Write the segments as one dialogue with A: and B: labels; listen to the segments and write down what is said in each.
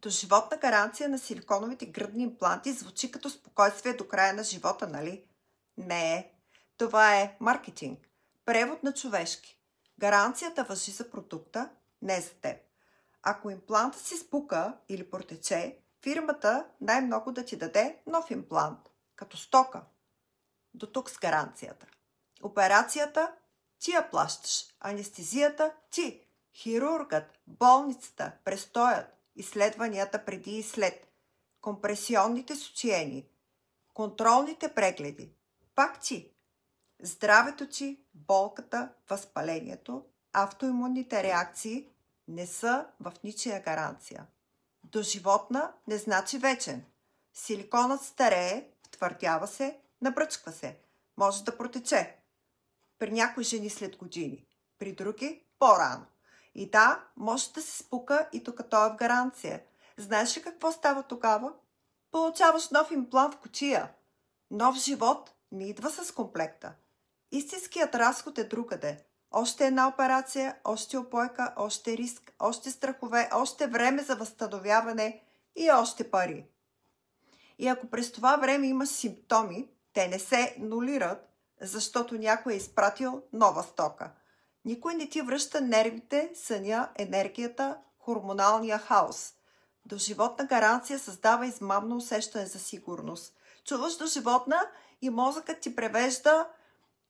A: Доживотна гаранция на силиконовите гръдни импланти звучи като спокойствие до края на живота, нали? Не е. Това е маркетинг. Превод на човешки. Гаранцията важи за продукта, не за теб. Ако имплантът си спука или протече, фирмата най-много да ти даде нов имплант, като стока. До тук с гаранцията. Операцията ти я плащаш, анестезията ти, хирургът, болницата, престоят, изследванията преди и след, компресионните сочиени, контролните прегледи, пак ти, здравето ти, болката, възпалението, автоимунните реакции не са в ничия гаранция. Доживотна не значи вечен. Силиконът старее, втвърдява се, набръчква се, може да протече. При някои жени след години, при други по-рано. И да, може да се спука и докато е в гаранция. Знаеш ли какво става тогава? Получаваш нов имплант в кутия. Нов живот не идва с комплекта. Истинският разход е другаде. Още една операция, още опойка, още риск, още страхове, още време за възстановяване и още пари. И ако през това време имаш симптоми, те не се нулират, защото някой е изпратил нова стока. Никой не ти връща нервите, съня, енергията, хормоналния хаос. Доживотна гаранция създава измамно усещане за сигурност. Чуваш доживотна и мозъкът ти превежда: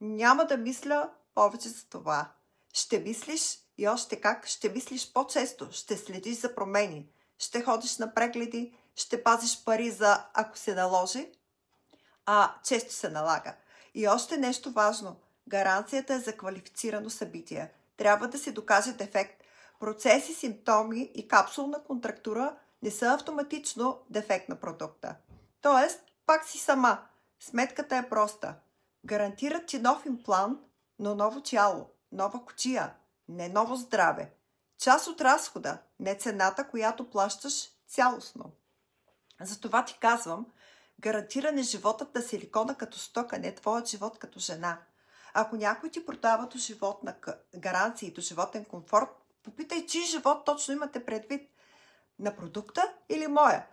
A: няма да мисля повече за това. Ще мислиш и още как, ще мислиш по-често, ще следиш за промени, ще ходиш на прегледи, ще пазиш пари за ако се наложи, често се налага. И още нещо важно. Гаранцията е за квалифицирано събитие. Трябва да се докаже дефект. Процеси, симптоми и капсулна контрактура не са автоматично дефект на продукта. Тоест, пак си сама. Сметката е проста. Гарантират ти нов имплант, но ново тяло, нова кутия, не ново здраве. Част от разхода, не цената, която плащаш цялостно. Затова ти казвам, гарантиране животът на силикона като стока, не твоят живот като жена. Ако някой ти продава доживотна гаранция и доживотен комфорт, попитай, чий живот точно имате предвид. На продукта или моя?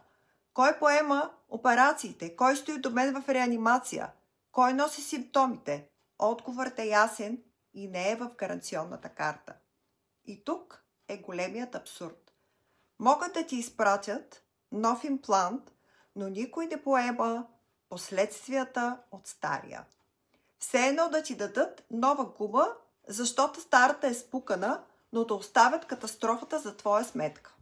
A: Кой поема операциите? Кой стои до мен в реанимация? Кой носи симптомите? Отговорът е ясен и не е в гаранционната карта. И тук е големият абсурд. Могат да ти изпратят нов имплант, но никой не поема последствията от стария. Все едно да ти дадат нова губа, защото старата е спукана, но да оставят катастрофата за твоя сметка.